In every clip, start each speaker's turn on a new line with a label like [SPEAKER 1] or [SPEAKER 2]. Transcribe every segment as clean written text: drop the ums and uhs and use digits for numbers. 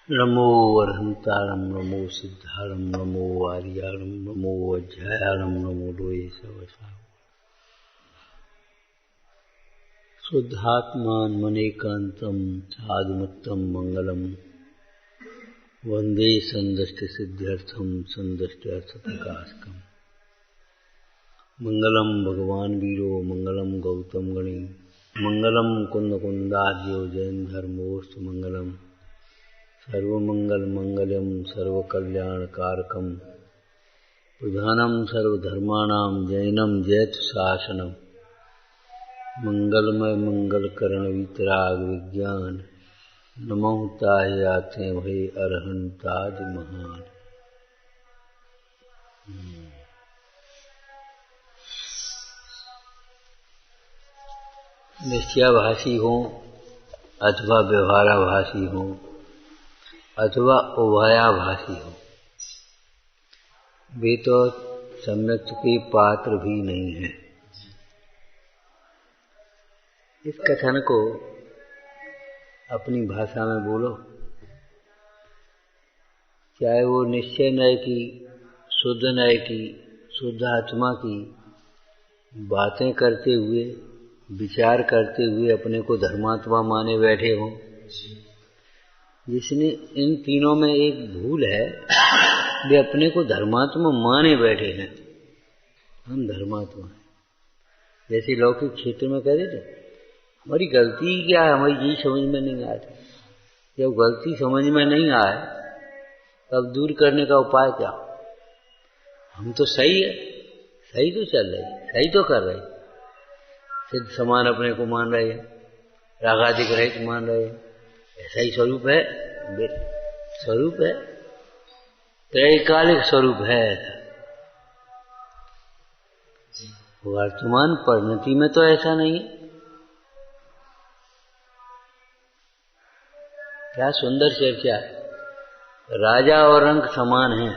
[SPEAKER 1] नमो अरहंतारं नमो सिद्धारं नमो आर्यारं नमो अध्यायारं नमो लोये सवसा शुद्धात्मान मनेकांतं साधुमत्तं मंगलम वंदे संदष्टि सिद्ध्यर्थम संदष्टि अर्थप्रकाशकम् मंगलम भगवान वीरो मंगलम गौतम गणी मंगलम कुंद कुंदाद्यो जैन धर्मोस्तु मंगलम सर्वमंगल मंगलम सर्वकल्याणकारकम प्रधानम सर्वधर्माणां जैनम जयतु शासनम मंगलमय मंगलकरण वितराग विज्ञान नमो ताहि आते भय अरहंताज महान। निश्चयाभाषी हो अथवा व्यवहाराभाषी हो अथवा उभयाभाषी हो, वे तो सम्यक के पात्र भी नहीं है। इस कथन को अपनी भाषा में बोलो, चाहे वो निश्चय नय की, शुद्ध नय की, शुद्ध आत्मा की बातें करते हुए, विचार करते हुए अपने को धर्मात्मा माने बैठे हों। जिसने इन तीनों में एक भूल है, वे अपने को धर्मात्मा माने बैठे हैं। हम धर्मात्मा हैं, जैसे लौकिक क्षेत्र में कह देते हमारी गलती क्या है, हमारी यही समझ में नहीं आती। जब गलती समझ में नहीं आए तब दूर करने का उपाय क्या? हम तो सही है, सही तो चल रहे, सही तो कर रहे, सिद्ध समान अपने को मान रहे हैं, रागादिक रहित मान रहे हैं। ऐसा ही स्वरूप है, स्वरूप है, त्रैकालिक स्वरूप है। वर्तमान परिणति में तो ऐसा नहीं है। क्या सुंदर चर्चा है। राजा और रंक समान हैं,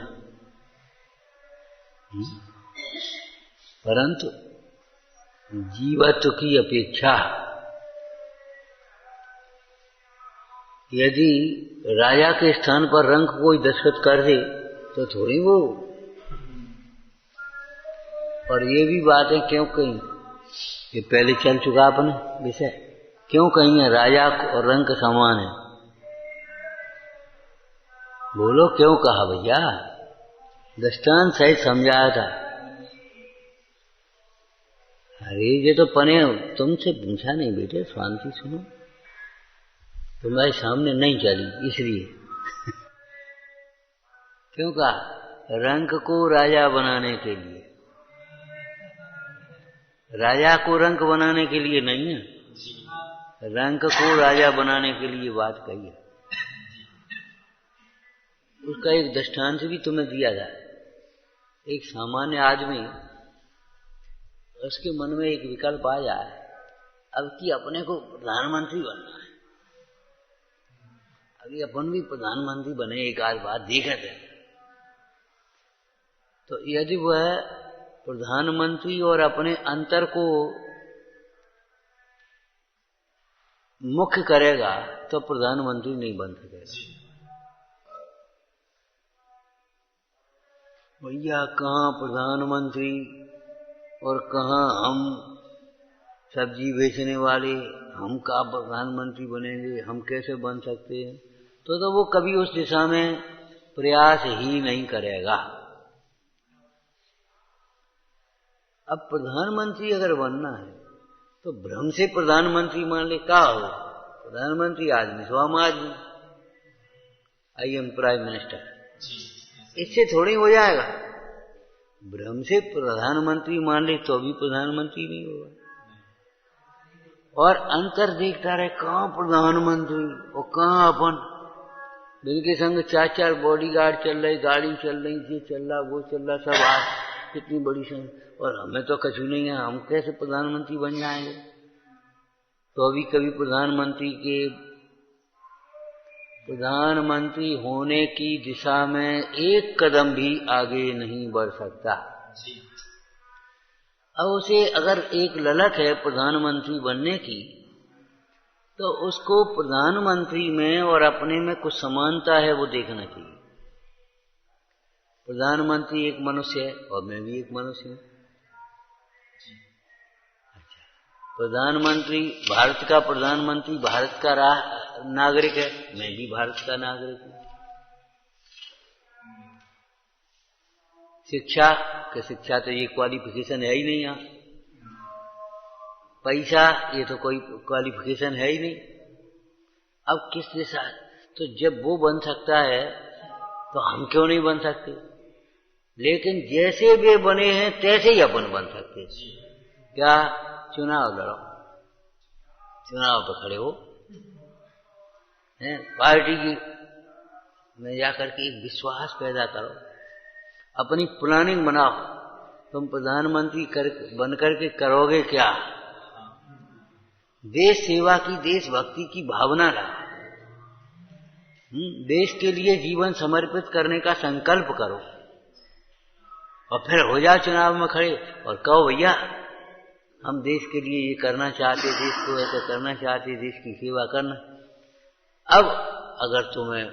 [SPEAKER 1] परंतु जीवत्व की अपेक्षा यदि राजा के स्थान पर रंक कोई दस्तखत कर दे तो थोड़ी वो। और ये भी बातें क्यों कहीं, ये पहले चल चुका अपने विषय, क्यों कहीं है राजा और रंक समान है? बोलो क्यों कहा भैया? दृष्टांत सहित समझाया था। अरे ये तो पने तुमसे पूछा नहीं बेटे, शांति सुनो, तुम्हारे सामने नहीं चली इसलिए। क्यों कहा? रंक को राजा बनाने के लिए, राजा को रंक बनाने के लिए नहीं है, रंक को राजा बनाने के लिए बात कही है। उसका एक दृष्टांत भी तुम्हें दिया था। एक सामान्य आदमी, उसके मन में एक विकल्प आ जाए अब कि अपने को प्रधानमंत्री बनना है, अभी अपन भी प्रधानमंत्री बने, एक आध बात देखते हैं। तो यदि वह प्रधानमंत्री और अपने अंतर को मुख्य करेगा तो प्रधानमंत्री नहीं बन सकेगा। भैया कहाँ प्रधानमंत्री और कहाँ हम सब्जी बेचने वाले, हम का प्रधानमंत्री बनेंगे, हम कैसे बन सकते हैं? तो वो कभी उस दिशा में प्रयास ही नहीं करेगा। अब प्रधानमंत्री अगर बनना है तो भ्रम से प्रधानमंत्री मान ले, क्या हो? प्रधानमंत्री आदमी स्वाम आदमी, आई एम प्राइम मिनिस्टर, इससे थोड़ी हो जाएगा। भ्रम से प्रधानमंत्री मान ले तो भी प्रधानमंत्री नहीं होगा। और अंतर देखता रहे, कहाँ प्रधानमंत्री और कहाँ अपन, जिनके संग चार चार बॉडीगार्ड चल रहे, गाड़ी चल रही, ये चल रहा, वो चल रहा, सब आज कितनी बड़ी संग, और हमें तो कछु नहीं है, हम कैसे प्रधानमंत्री बन जाएंगे? तो अभी कभी प्रधानमंत्री होने की दिशा में एक कदम भी आगे नहीं बढ़ सकता। अब उसे अगर एक ललक है प्रधानमंत्री बनने की, तो उसको प्रधानमंत्री में और अपने में कुछ समानता है वो देखना चाहिए। प्रधानमंत्री एक मनुष्य है और मैं भी एक मनुष्य हूं। प्रधानमंत्री भारत का प्रधानमंत्री भारत का नागरिक है, मैं भी भारत का नागरिक हूं। शिक्षा के शिक्षा तो ये क्वालिफिकेशन है ही नहीं। यहाँ पैसा ये तो कोई क्वालिफिकेशन है ही नहीं। अब किस दिशा, तो जब वो बन सकता है तो हम क्यों नहीं बन सकते? लेकिन जैसे वे बने हैं तैसे ही अपन बन सकते। क्या चुनाव लड़ो, चुनाव पे खड़े हो, पार्टी की में जाकर के एक विश्वास पैदा करो, अपनी प्लानिंग बनाओ। तुम प्रधानमंत्री बन करके करोगे क्या? देश सेवा की, देशभक्ति की भावना लाओ, देश के लिए जीवन समर्पित करने का संकल्प करो और फिर हो जाओ चुनाव में खड़े और कहो भैया हम देश के लिए ये करना चाहते, देश को ऐसा करना चाहते, देश की सेवा करना। अब अगर तुम्हें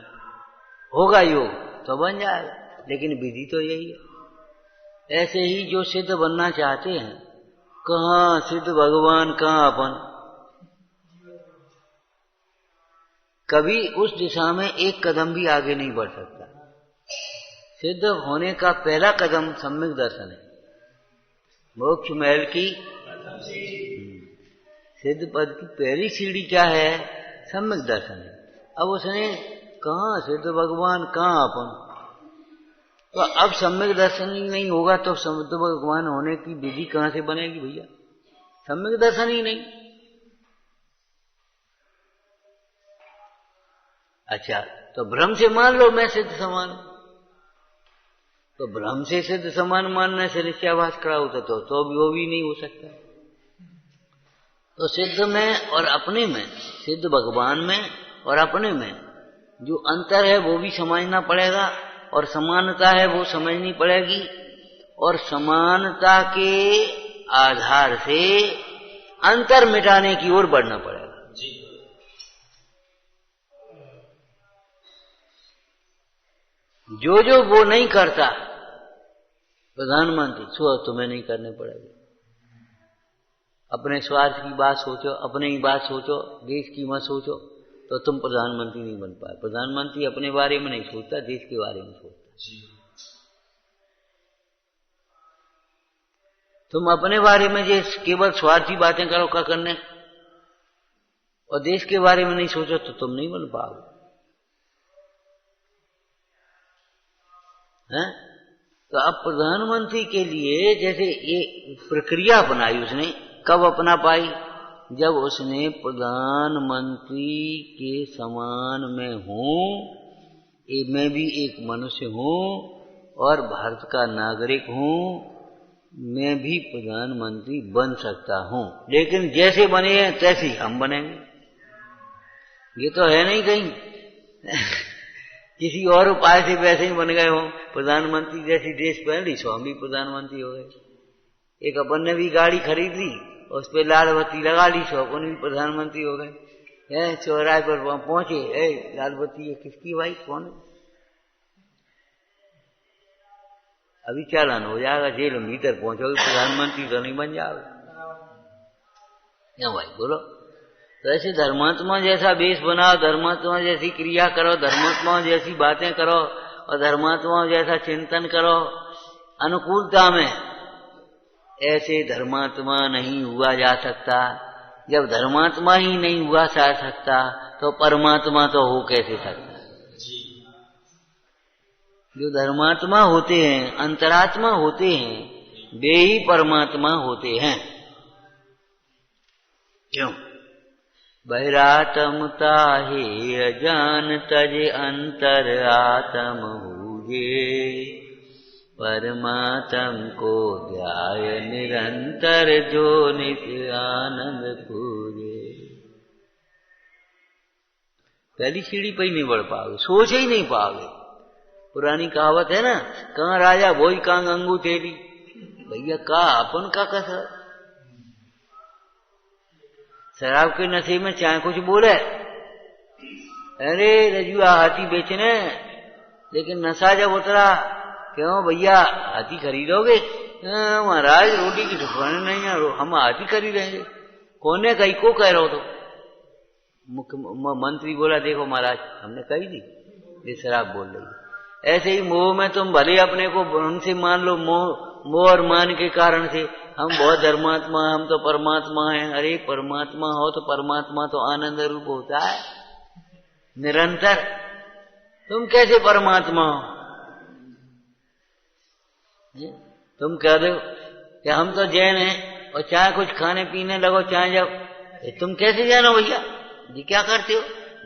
[SPEAKER 1] होगा योग तो बन जाएगा, लेकिन विधि तो यही है। ऐसे ही जो सिद्ध बनना चाहते हैं, कहाँ सिद्ध भगवान कहाँ अपन, कभी उस दिशा में एक कदम भी आगे नहीं बढ़ सकता। सिद्ध होने का पहला कदम सम्यक दर्शन है। मोक्ष महल की सिद्ध पद की पहली सीढ़ी क्या है? सम्यक दर्शन है। अब उसने कहाँ सिद्ध भगवान कहाँ अपन, तो अब सम्यक दर्शन ही नहीं होगा तो सिद्ध भगवान होने की विधि कहाँ से बनेगी भैया? सम्यक दर्शन ही नहीं। अच्छा, तो भ्रम से मान लो मैं सिद्ध समान, तो भ्रम से सिद्ध समान मानने से निश्चयाभास खड़ा होता तो भी वो भी नहीं हो सकता। तो सिद्ध में और अपने में, सिद्ध भगवान में और अपने में जो अंतर है वो भी समझना पड़ेगा, और समानता है वो समझनी पड़ेगी, और समानता के आधार से अंतर मिटाने की ओर बढ़ना पड़ेगा। जो वो नहीं करता प्रधानमंत्री, सो तुम्हें नहीं करने पड़ेगा। अपने स्वार्थ की बात सोचो, अपने ही बात सोचो, देश की मत सोचो, तो तुम प्रधानमंत्री नहीं बन पाए। प्रधानमंत्री अपने बारे में नहीं सोचता, देश के बारे में सोचता। तुम अपने बारे में जो केवल स्वार्थी बातें करो क्या करने, और देश के बारे में नहीं सोचो तो तुम नहीं बन पाओगे। तो अब प्रधानमंत्री के लिए जैसे ये प्रक्रिया अपनाई उसने, कब अपना पाई? जब उसने प्रधानमंत्री के समान में हूं, मैं भी एक मनुष्य हूं और भारत का नागरिक हूं, मैं भी प्रधानमंत्री बन सकता हूं, लेकिन जैसे बने हैं तैसे ही हम बनेंगे। ये तो है नहीं कहीं किसी और उपाय से वैसे ही बन गए हो प्रधानमंत्री, जैसी ड्रेस पहन ली सो हम भी प्रधानमंत्री हो गए। एक अपन ने भी गाड़ी खरीद ली और उस पर लाल बत्ती लगा ली सो अपन भी प्रधानमंत्री हो गए। चौराहे पर पहुंचे, लाल बत्ती किसकी भाई, कौन है? अभी चालान हो जाएगा, जेल में भीतर पहुंचोगे, प्रधानमंत्री तो नहीं बन जाओगे। क्या भाई बोलो? तो ऐसे धर्मात्मा जैसा वेश बनाओ, धर्मात्मा जैसी क्रिया करो, धर्मात्मा जैसी बातें करो और धर्मात्मा जैसा चिंतन करो अनुकूलता में। ऐसे धर्मात्मा नहीं हुआ जा सकता। जब धर्मात्मा ही नहीं हुआ जा सकता तो परमात्मा तो हो कैसे सकता? जो धर्मात्मा होते हैं, अंतरात्मा होते हैं, वे ही परमात्मा होते हैं। क्यों? बहिरातम ताहे अजान तज अंतर आत्म हुए, परमात्म को ध्याय निरंतर जो नित्य आनंद पूरे। पहली सीढ़ी पर ही नहीं बढ़ पाओगे, सोच ही नहीं पाओगे। पुरानी कहावत है ना, कहाँ राजा भोज कहाँ गंगू तेली। भैया का अपन का कसर, शराब के नशे में चाहे कुछ बोले, अरे रजुआ हाथी बेचने, लेकिन नशा जब उतरा, क्यों भैया हाथी खरीदोगे? महाराज रोटी की दुकान नहीं है, हम हाथी खरीदेंगे। कौने कही को कह रहे हो? तो मंत्री बोला देखो महाराज हमने कही थी, ये शराब बोल रही है। ऐसे ही मोह में तुम भले अपने को उनसे मान लो, मोह और मान के कारण से हम बहुत धर्मात्मा, हम तो परमात्मा हैं। अरे परमात्मा हो तो परमात्मा तो आनंद रूप होता है निरंतर। तुम कैसे परमात्मा हो? तुम कह रहे हो कि हम तो जैन हैं और चाहे कुछ खाने पीने लगो, चाहे जब, तुम कैसे जानो भैया? जी क्या करते हो?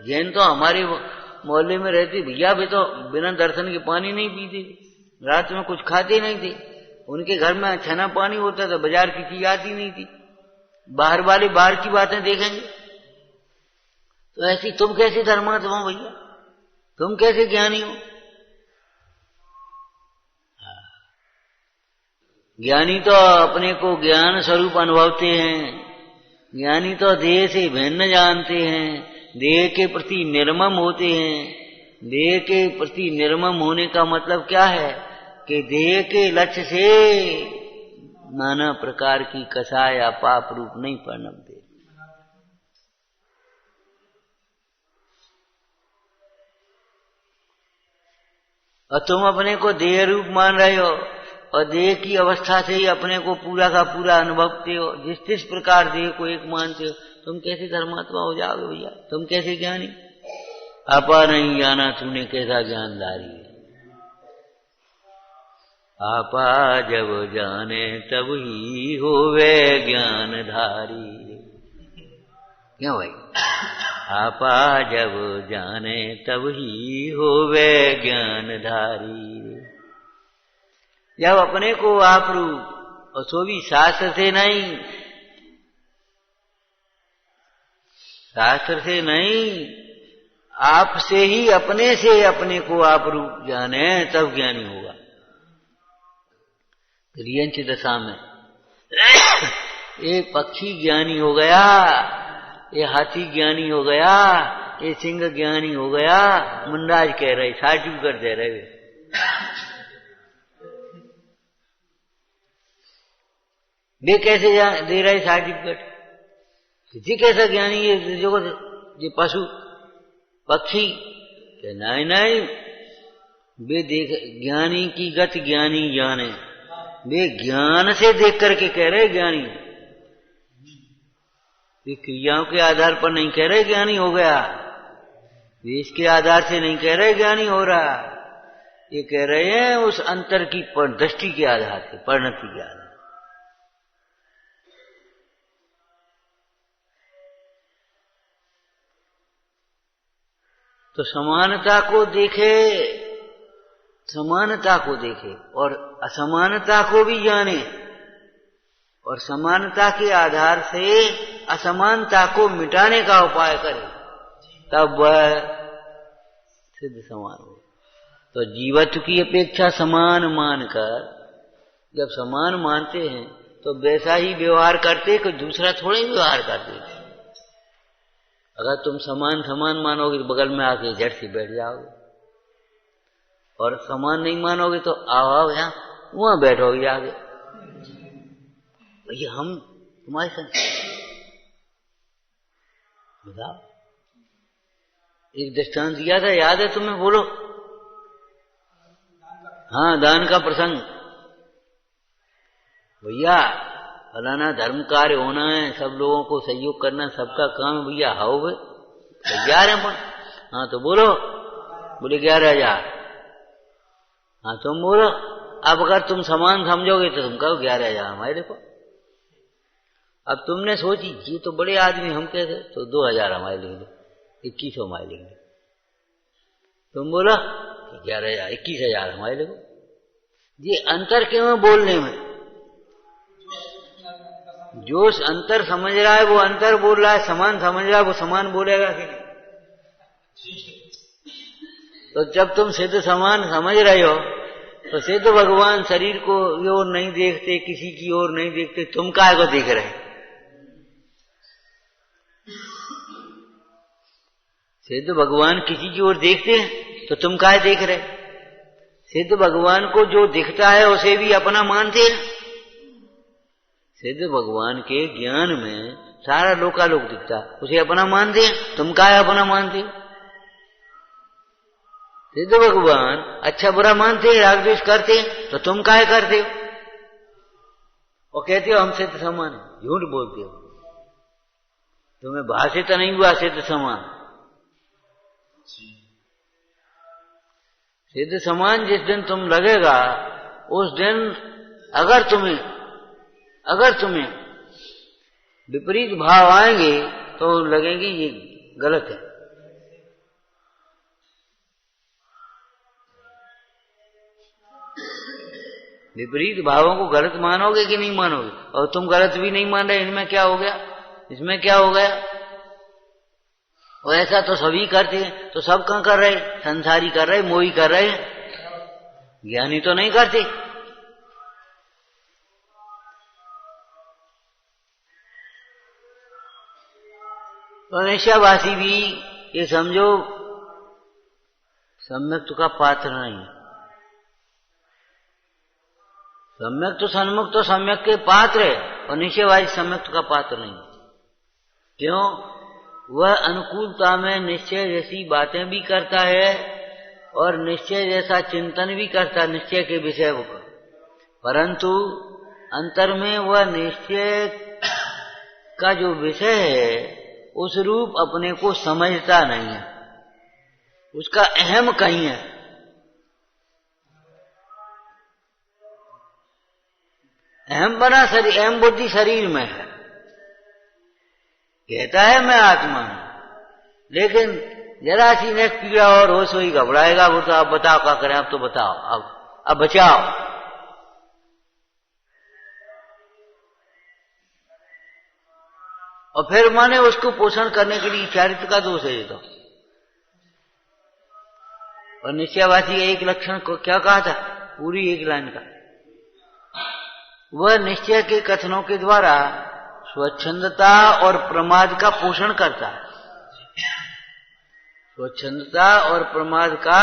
[SPEAKER 1] जैन तो हमारे मोहल्ले में रहते भैया, भी तो बिना दर्शन के पानी नहीं पीते, रात में कुछ खाते नहीं थे, उनके घर में छना पानी होता था, बाजार की चीज आती नहीं थी। बाहर वाले बाहर की बातें देखेंगे। तो ऐसी तुम कैसे धर्मात्मा हो भैया? तुम कैसे ज्ञानी हो? ज्ञानी तो अपने को ज्ञान स्वरूप अनुभवते हैं। ज्ञानी तो देह से भिन्न जानते हैं, देह के प्रति निर्मम होते हैं। देह के प्रति निर्मम होने का मतलब क्या है कि देह के लक्ष्य से नाना प्रकार की कषाय या पाप रूप नहीं पनपते। और तुम अपने को देह रूप मान रहे हो और देह की अवस्था से ही अपने को पूरा का पूरा अनुभवते हो। जिस प्रकार देह को एक मानते हो, तुम कैसे धर्मात्मा हो जाओगे भैया? तुम कैसे ज्ञानी? आपा नहीं जाना तूने कैसा ज्ञानधारी है। आपा जब जाने तब ही होवे ज्ञानधारी। क्यों भाई? आपा जब जाने तब ही होवे ज्ञानधारी। जब अपने को आप रूप, और सो भी शास्त्र से नहीं, शास्त्र से नहीं, आपसे ही अपने से अपने को आप रूप जाने तब ज्ञानी होगा। रियंच दशा में एक पक्षी ज्ञानी हो गया, ये हाथी ज्ञानी हो गया, ये सिंह ज्ञानी हो गया। मुंडाज कह रहे, सर्टिफिकेट दे रहे। वे कैसे दे रहे सर्टिफिकेट? जी कैसा ज्ञानी है जो ये पशु पक्षी? नहीं नहीं, वे देख ज्ञानी की गत ज्ञानी जाने, वे ज्ञान से देख करके कह रहे ज्ञानी। वे क्रियाओं के आधार पर नहीं कह रहे ज्ञानी हो गया, वे इसके आधार से नहीं कह रहे ज्ञानी हो रहा। ये कह रहे हैं उस अंतर की दृष्टि के आधार से, परिणति के आधार। तो समानता को देखे, समानता को देखे और असमानता को भी जाने, और समानता के आधार से असमानता को मिटाने का उपाय करे, तब वह सिद्ध समान हो। तो जीवत्व की अपेक्षा समान मानकर, जब समान मानते हैं तो वैसा ही व्यवहार करते कि दूसरा थोड़ा ही व्यवहार करते। अगर तुम समान समान मानोगे तो बगल में आके झट से बैठ जाओगे, और समान नहीं मानोगे तो आओ यहाँ वहां बैठोगे आगे। भैया हम तुम्हारे संग बताओ, एक दृष्टांत दिया था, याद है तुम्हें? बोलो। हाँ, दान का प्रसंग। भैया फलाना धर्म कार्य होना है, सब लोगों को सहयोग करना सबका काम है भैया। हाओ भाई तैयार है अपन? हाँ तो बोलो। बोले 11,000। हाँ तुम बोलो। अब अगर तुम समान समझोगे तो तुम कहो 11,000 हमारे को। अब तुमने सोची ये तो बड़े आदमी हम कैसे, तो 2,000 हमारे लेंगे, 2100 हमारे लेंगे। तुम बोलो 11,000, 21,000 हमारे लेंगे। ये अंतर क्यों है बोलने में? जो अंतर समझ रहा है वो अंतर बोल रहा है, समान समझ रहा है वो समान बोलेगा कि नहीं? तो जब तुम सिद्ध समान समझ रहे हो तो सिद्ध भगवान शरीर को ओर नहीं देखते, किसी की ओर नहीं देखते, तुम काय को देख रहे? सिद्ध भगवान किसी की ओर देखते हैं तो तुम काहे देख रहे? सिद्ध भगवान को जो दिखता है उसे भी अपना मानते हैं। सिद्ध भगवान के ज्ञान में सारा लोकालोक दिखता, उसे अपना मानते हैं, तुम काहे अपना मानते हो? सिद्ध भगवान अच्छा बुरा मानते हैं, राग द्वेष करते हैं, तो तुम काहे करते हो? और कहते हो हम सिद्ध समान है, झूठ बोलते हो। तुम्हें भाषित नहीं हुआ सिद्ध समान। सिद्ध समान जिस दिन तुम लगेगा उस दिन अगर तुम्हें विपरीत भाव आएंगे तो लगेंगे ये गलत है। विपरीत भावों को गलत मानोगे कि नहीं मानोगे? और तुम गलत भी नहीं मान रहे, इनमें क्या हो गया, इसमें क्या हो गया? और ऐसा तो सभी करते हैं, तो सब कहाँ कर रहे? संसारी कर रहे, मोही कर रहे, ज्ञानी तो नहीं करते। तो निश्चयवासी भी ये समझो सम्यक्त का पात्र नहीं। सम्यक तो सन्मुख तो सम्यक के पात्र है, और निश्चयवादी सम्यक्त का पात्र नहीं। क्यों? वह अनुकूलता में निश्चय जैसी बातें भी करता है और निश्चय जैसा चिंतन भी करता है निश्चय के विषय को, परंतु अंतर में वह निश्चय का जो विषय है उस रूप अपने को समझता नहीं है, उसका अहम कहीं है। अहम बना शरीर, अहम बुद्धि शरीर में है, कहता है मैं आत्मा हूं, लेकिन जरा सी ने पीड़ा और हो सोई घबराएगा, वो तो आप बताओ क्या करें, अब तो बताओ, अब बचाओ। और फिर माने उसको पोषण करने के लिए चारित्र का दोष है ये तो। और निश्चयवासी का एक लक्षण को क्या कहा था, पूरी एक लाइन का, वह निश्चय के कथनों के द्वारा स्वच्छंदता और प्रमाद का पोषण करता है। स्वच्छंदता और प्रमाद का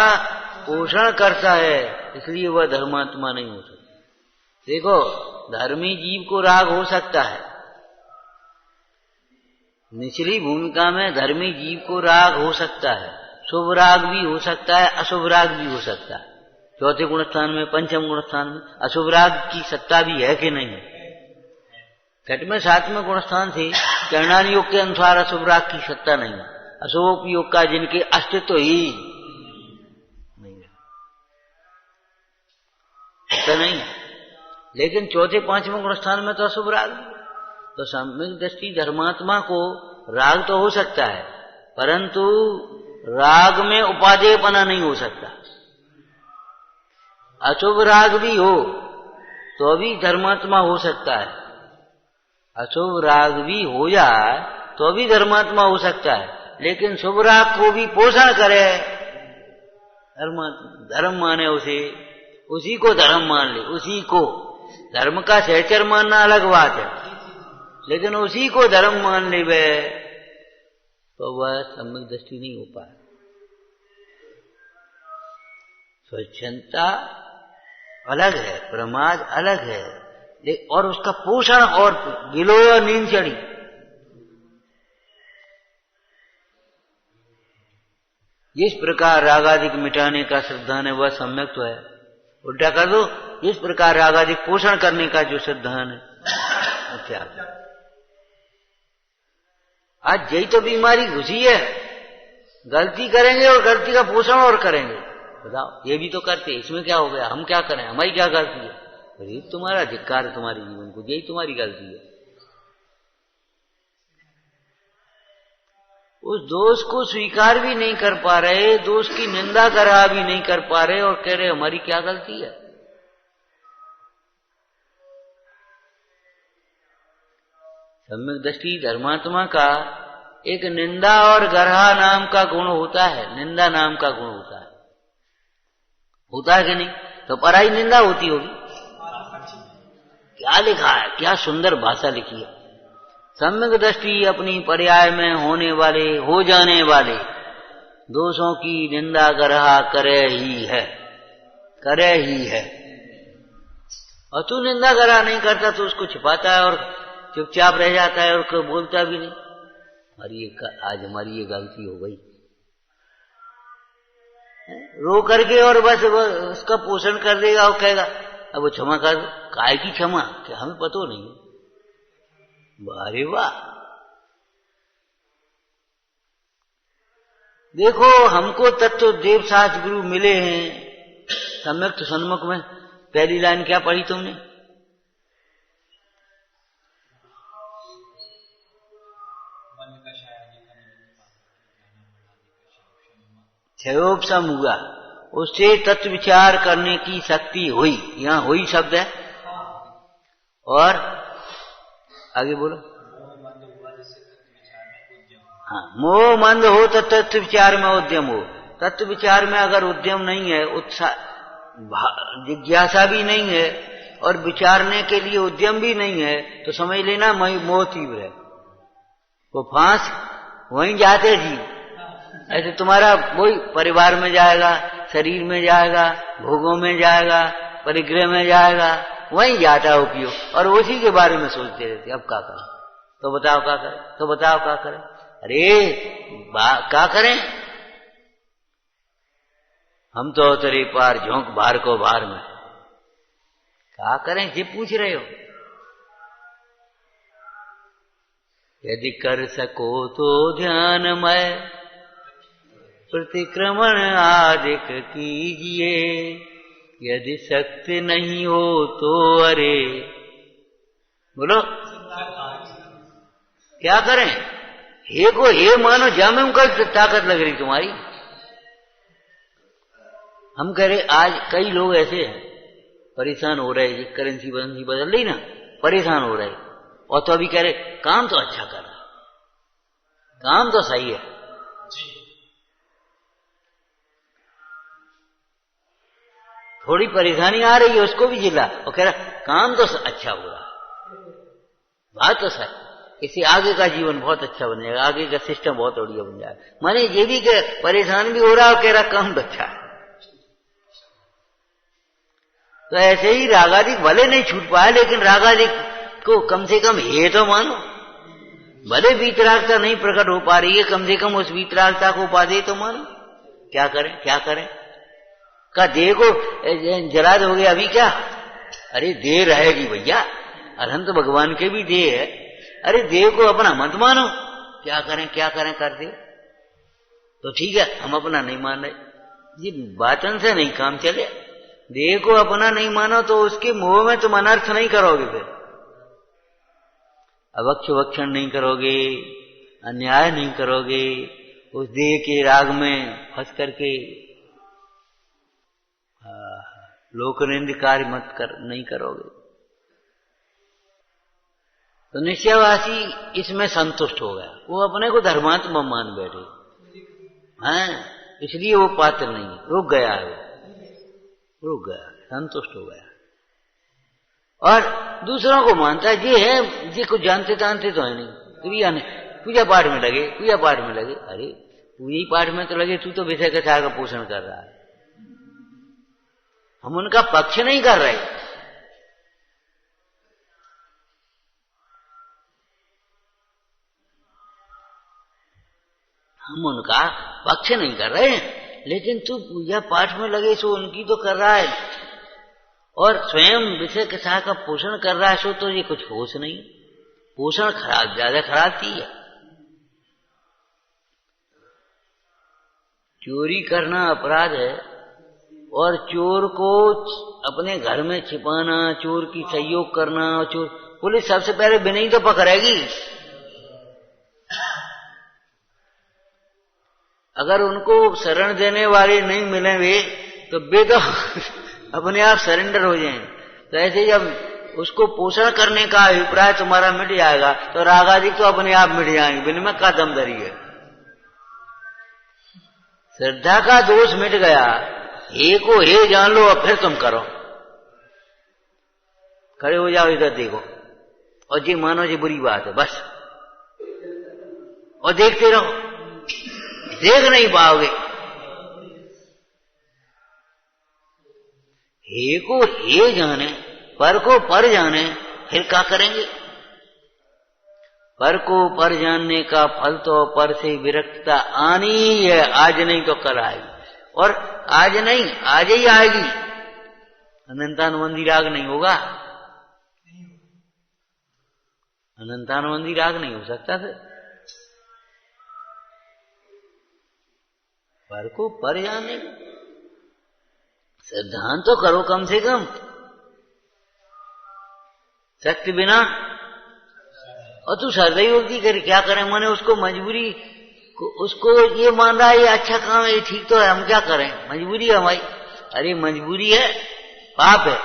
[SPEAKER 1] पोषण करता है, इसलिए वह धर्मात्मा नहीं हो सकता। देखो, धर्मी जीव को राग हो सकता है, निचली भूमिका में धर्मी जीव को राग हो सकता है, शुभ राग भी हो सकता है, अशुभ राग भी हो सकता है। चौथे गुणस्थान में, पंचम गुणस्थान में अशुभ राग की सत्ता भी है कि नहीं? छठवें सातवें गुणस्थान से चरणान योग के अनुसार अशुभ राग की सत्ता नहीं है, अशुभ योग का जिनके अस्तित्व ही नहीं है, सत्ता नहीं है। लेकिन चौथे पांचवें गुणस्थान में तो अशुभ राग, तो सम्यक दृष्टि धर्मात्मा को राग तो हो सकता है, परंतु राग में उपादेयपना नहीं हो सकता। अशुभ राग भी हो तो भी धर्मात्मा हो सकता है, अशुभ राग भी हो जाए तो भी धर्मात्मा हो सकता है, लेकिन शुभ राग को भी पोषण करे धर्म माने उसे, उसी को धर्म मान ले, उसी को। धर्म का सहचर मानना अलग बात है, लेकिन उसी को धर्म मान ले तो वह सम्यक दृष्टि नहीं हो पाए। स्वच्छंदता अलग है, प्रमाद अलग है, और उसका पोषण और गिलो और नींद चढ़ी। जिस प्रकार रागादिक मिटाने का सिद्धांत है वह सम्यक तो है, उल्टा कर दो, जिस प्रकार रागादिक पोषण करने का जो सिद्धांत है क्या? आज यही तो बीमारी घुसी है, गलती करेंगे और गलती का पोषण और करेंगे। बताओ, ये भी तो करते, इसमें क्या हो गया, हम क्या करें, हमारी क्या गलती है? अरे तुम्हारा धिक्कार है तुम्हारे जीवन को, यही तुम्हारी गलती है। उस दोष को स्वीकार भी नहीं कर पा रहे, दोष की निंदा करा भी नहीं कर पा रहे, और कह रहे हमारी क्या गलती है। सम्यक दृष्टि धर्मात्मा का एक निंदा और गर्हा नाम का गुण होता है, निंदा नाम का गुण होता है कि नहीं? तो पराई निंदा होती होगी। क्या लिखा है, क्या सुंदर भाषा लिखी है। सम्यक दृष्टि अपनी पर्याय में होने वाले, हो जाने वाले दोषों की निंदा गरहा करे ही है, करे ही है। और तू निंदा गरहा नहीं करता तो उसको छिपाता है और चुपचाप रह जाता है और कोई बोलता भी नहीं। आज हमारी ये गलती हो गई, रो करके और बस उसका पोषण कर देगा और कहेगा अब वो क्षमा कर, काय की क्षमा, क्या हमें पता नहीं। अरे वाह, देखो हमको तत्व देव शास्त्र गुरु मिले हैं सम्यक तो सन्मुख में। पहली लाइन क्या पढ़ी तुमने? क्षयोपशम हुआ, उससे तत्व विचार करने की शक्ति हुई। यहां हुई शब्द है। और आगे बोलो। हाँ, मोह मंद हो तो तत्व विचार में उद्यम हो। तत्व विचार में अगर उद्यम नहीं है, उत्साह जिज्ञासा भी नहीं है और विचारने के लिए उद्यम भी नहीं है, तो समझ लेना मोह तीव्र है। वो फांस वहीं जाते जीव। ऐसे तुम्हारा वही परिवार में जाएगा, शरीर में जाएगा, भोगों में जाएगा, परिग्रह में जाएगा, वहीं जाता है उपयोग और उसी के बारे में सोचते रहते अब क्या करें, तो बताओ क्या करें, तो बताओ क्या करें। अरे क्या करें, हम तो तेरे पार झोंक बाहर को बाहर में, क्या करें ये पूछ रहे हो। यदि कर सको तो ध्यानमय प्रतिक्रमण आदिक कीजिए, यदि शक्ति नहीं हो तो अरे बोलो क्या करें। हे को हे मानो, जामे उनका ताकत लग रही तुम्हारी। हम कह रहे आज कई लोग ऐसे हैं परेशान हो रहे, करेंसी बदल रही ना, परेशान हो रहे, और तो अभी कह रहे काम तो अच्छा कर रहा, काम तो सही है, थोड़ी परेशानी आ रही है उसको भी जिला, और कह रहा काम तो अच्छा हो रहा, बात तो सही, इससे आगे का जीवन बहुत अच्छा बनेगा, आगे का सिस्टम बहुत बढ़िया बन जाएगा। माने ये भी कि परेशान भी हो रहा और कह रहा काम तो अच्छा है। तो ऐसे ही रागादिक भले नहीं छूट पाया, लेकिन रागादिक को कम से कम ये तो मानो, भले वीतरागता नहीं प्रकट हो पा रही है, कम से कम उस वीतरागता को पा दे तो मानो। क्या करें क्या करें, का देह को जला दोगे अभी क्या, अरे देह रहेगी भैया, अनंत भगवान के भी देह है, अरे देह को अपना मत मानो। क्या करें कर दे तो ठीक है, हम अपना नहीं मान रहे, ये बातन से नहीं काम चले। देह को अपना नहीं मानो तो उसके मोह में तुम अनर्थ नहीं करोगे, फिर अवक्ष वक्षण नहीं करोगे, अन्याय नहीं करोगे, उस देह के राग में फंस करके लोकनिंद कार्य नहीं करोगे। तो निश्चयवासी इसमें संतुष्ट हो गया, वो अपने को धर्मात्मा मान बैठे हैं, इसलिए वो पात्र नहीं, रुक गया है, रुक गया, संतुष्ट हो गया। और दूसरों को मानता है ये है, ये कुछ जानते जानते तो है नहीं, क्रिया नहीं, पूजा पाठ में लगे, पूजा पाठ में लगे, अरे पूजा पाठ में तो लगे, तू तो विषय कथा का पोषण कर रहा है, हम उनका पक्ष नहीं कर रहे, हम उनका पक्ष नहीं कर रहे हैं, लेकिन तू पूजा पाठ में लगे सो उनकी तो कर रहा है, और स्वयं विषय कथा का पोषण कर रहा है, सो तो ये कुछ होश नहीं, पोषण खराब, ज्यादा खराब की है। चोरी करना अपराध है, और चोर को अपने घर में छिपाना, चोर की सहयोग करना, चोर पुलिस सबसे पहले बिना तो पकड़ेगी। अगर उनको शरण देने वाले नहीं मिलेंगे तो वे तो अपने आप सरेंडर हो जाएंगे। तो ऐसे जब उसको पोषण करने का अभिप्राय तुम्हारा मिट जाएगा तो रागादि तो अपने आप मिट जाएंगे, बिन का दमदरी है। श्रद्धा का दोष मिट गया, हे को हे जान लो, अब फिर तुम करो, खड़े हो जाओ, इधर देखो, और जी मानो जी बुरी बात है बस, और देखते रहो, देख नहीं पाओगे। हे को हे जाने, पर को पर जाने, फिर क्या करेंगे? पर को पर जानने का फल तो पर से विरक्तता आनी है, आज नहीं तो कल आएगी, और आज नहीं आज ही आएगी। अनंतानुबंधी राग नहीं होगा, अनंतानुबंधी राग नहीं हो सकता। फिर पर को पर जानने का सिद्धांत तो करो कम से कम। शक्ति बिना और तू सर्वयोग की करे, क्या करें? मैंने उसको मजबूरी, उसको ये मान रहा है ये अच्छा काम है, ये ठीक तो है, हम क्या करें? मजबूरी है हमारी। अरे मजबूरी है, पाप है।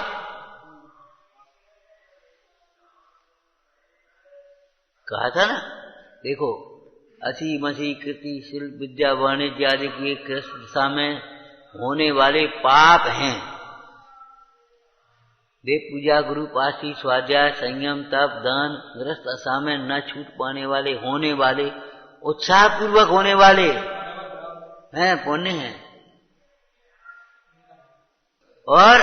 [SPEAKER 1] कहा था ना, देखो असी मसी कृति शिल्प विद्या वाणिज्य आदि की कृष्ण दिशा में होने वाले पाप हैं। वे पूजा, गुरु पासी, स्वाध्याय, संयम, तप, दान, गृहस्थ आशा में न छूट पाने वाले, होने वाले, उत्साह पूर्वक होने वाले हैं, पुण्य हैं। और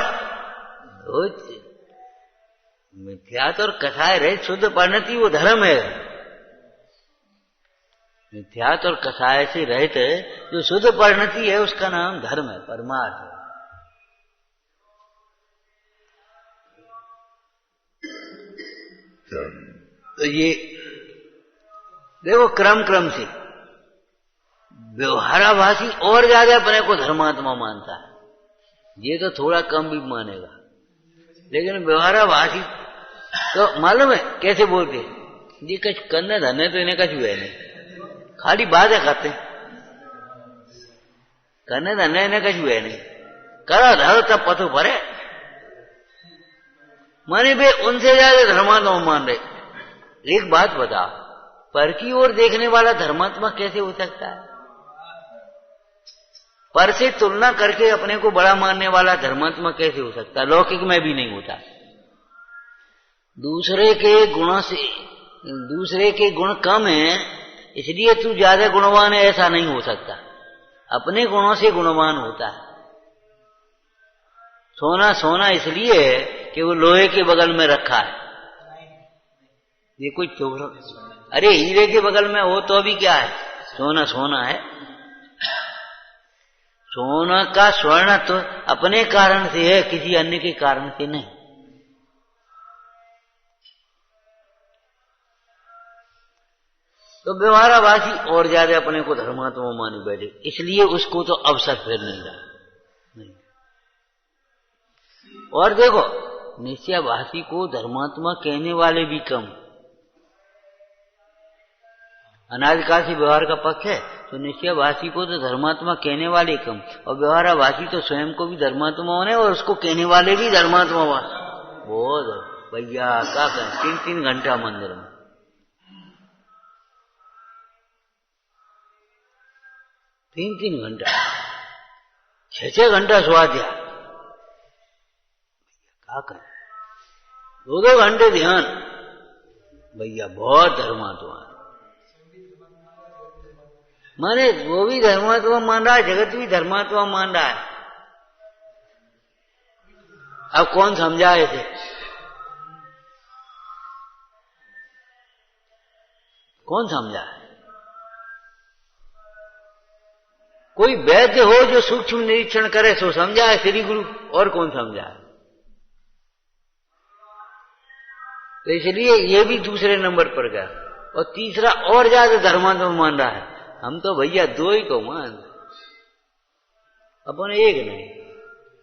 [SPEAKER 1] मिथ्यात्व और कसाय रहित शुद्ध परिणति वो धर्म है। मिथ्यात्व और कसाय से रहित जो शुद्ध परिणति है उसका नाम धर्म है, परमार्थ है। तो ये देखो क्रम क्रम से व्यवहाराभासी और ज्यादा अपने को धर्मात्मा मानता है, ये तो थोड़ा कम भी मानेगा, लेकिन व्यवहाराभासी तो मालूम है कैसे बोलते हैं, ये कछ करने धरने तो इन्हें कछ हुए नहीं, खाली बातें करते, करने धरने इन्हें कछ हुए नहीं, करो धरो तब पथो भरे। माने वे उनसे ज्यादा धर्मात्मा मान रहे। एक बात बता, पर की ओर देखने वाला धर्मात्मा कैसे हो सकता है? पर से तुलना करके अपने को बड़ा मानने वाला धर्मात्मा कैसे हो सकता है? लौकिक में भी नहीं होता। दूसरे के गुणों से, दूसरे के गुण कम है इसलिए तू ज्यादा गुणवान है ऐसा नहीं हो सकता, अपने गुणों से गुणवान होता है। सोना सोना इसलिए है कि वो लोहे के बगल में रखा है, ये कोई चोर, अरे हीरे के बगल में हो तो भी क्या है, सोना सोना है। सोना का स्वर्ण तो अपने कारण से है, किसी अन्य के कारण से नहीं। तो व्यवहाराभासी और ज्यादा अपने को धर्मात्मा माने बैठे, इसलिए उसको तो अवसर फिर नहीं रहा। नहीं। और देखो निश्चयभासी को धर्मात्मा कहने वाले भी कम। अनादिकाल से व्यवहार का पक्ष है तो निश्चयभासी को तो धर्मात्मा कहने वाले कम, और व्यवहाराभासी तो स्वयं को भी धर्मात्मा होने और उसको कहने वाले भी धर्मात्मा हुआ। बहुत भैया क्या करें, 3-3 घंटा मंदिर में, 3-3 घंटा, 6-6 घंटा स्वाध्याय, क्या करें, 2-2 घंटे ध्यान। भैया बहुत धर्मात्मा है, माने वो भी धर्मात्मा मान रहा है, जगत भी धर्मात्मा मान रहा है। अब कौन समझाए इसे? कौन समझाए? कोई वैद्य हो जो सूक्ष्म निरीक्षण करे सो समझाए श्री गुरु, और कौन समझाए? तो इसलिए ये भी दूसरे नंबर पर गया, और तीसरा और ज्यादा धर्मात्मा मान रहा है। हम तो भैया 2 ही को मान, अपन एक नहीं।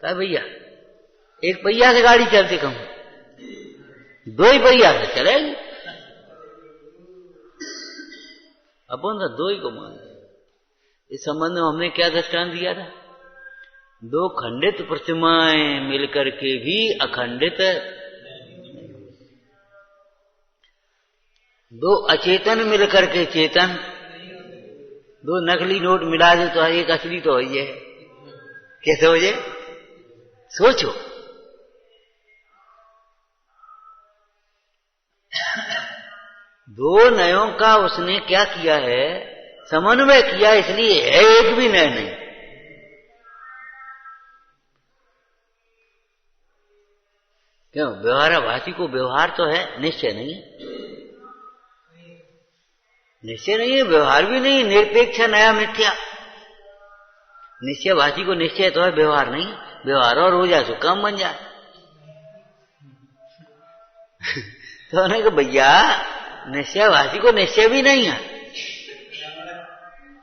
[SPEAKER 1] क्या भैया, एक पहिया से गाड़ी चलती कम, 2 ही पहिया से चलेगी, अपन तो 2 ही को मान। इस संबंध में हमने क्या दृष्टांत दिया था? 2 खंडित प्रतिमाएं मिलकर के भी अखंडित, 2 अचेतन मिलकर के चेतन, 2 नकली नोट मिला दे तो एक असली तो है। कैसे हो जाए? सोचो। दो नयों का उसने क्या किया है, समन्वय किया इसलिए है, एक भी नहीं। क्यों? व्यवहाराभासी को व्यवहार तो है, निश्चय नहीं है। निश्चय नहीं है, व्यवहार भी नहीं, निरपेक्ष नया मिथ्या। निश्चयभासी को निश्चय तो है, व्यवहार नहीं। व्यवहार और हो जाए तो काम बन जाए। तो उन्होंने कहा भैया निश्चयभासी को निश्चय भी नहीं है।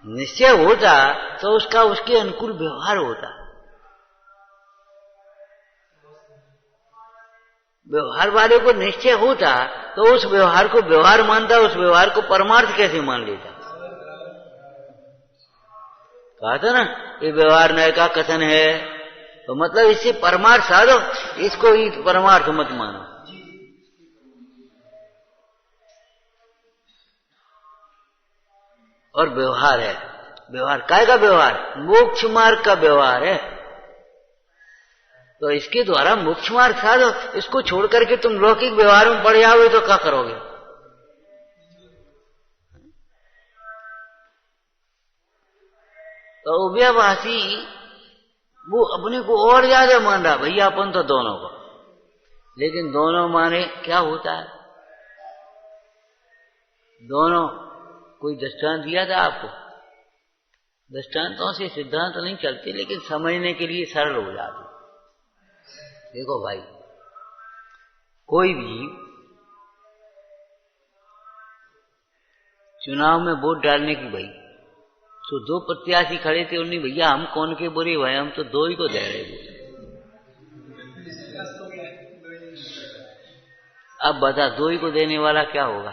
[SPEAKER 1] निश्चय होता तो उसका उसके अनुकूल व्यवहार होता। व्यवहार वाले को निश्चय होता तो उस व्यवहार को व्यवहार मानता, उस व्यवहार को परमार्थ कैसे मान लेता। कहा था ना ये व्यवहार नय का कथन है, तो मतलब इससे परमार्थ साधो, इसको ही परमार्थ मत मानो। और व्यवहार है, व्यवहार काय का व्यवहार? मोक्ष मार्ग का व्यवहार है। तो इसके द्वारा मोक्ष मार्ग साधो, इसको छोड़ करके तुम लौकिक व्यवहार में पड़ जाओगे तो क्या करोगे? तो उभयभाषी वो अपने को और ज्यादा मान रहा, भैया अपन तो दोनों को। लेकिन दोनों माने क्या होता है? दोनों कोई दृष्टांत दिया था आपको? दृष्टांतों से सिद्धांत नहीं चलते, लेकिन समझने के लिए सरल हो जाते। देखो भाई, कोई भी चुनाव में वोट डालने की भाई, तो दो प्रत्याशी खड़े थे, उन्हें भैया हम कौन के बुरे भाई, हम तो दो ही को दे रहे थे। अब बता दो ही को देने वाला क्या होगा?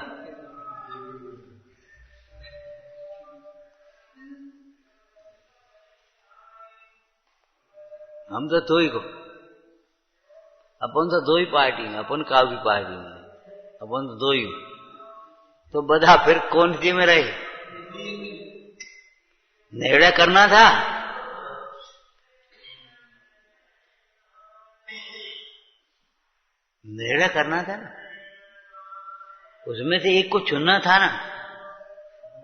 [SPEAKER 1] हम तो दो ही को, अपन तो दो ही पार्टी में, अपन का भी पार्टी में, अपन तो दो ही। तो बता फिर कौन सी में रहे? निर्णय करना था। निर्णय करना था ना, उसमें से एक को चुनना था ना।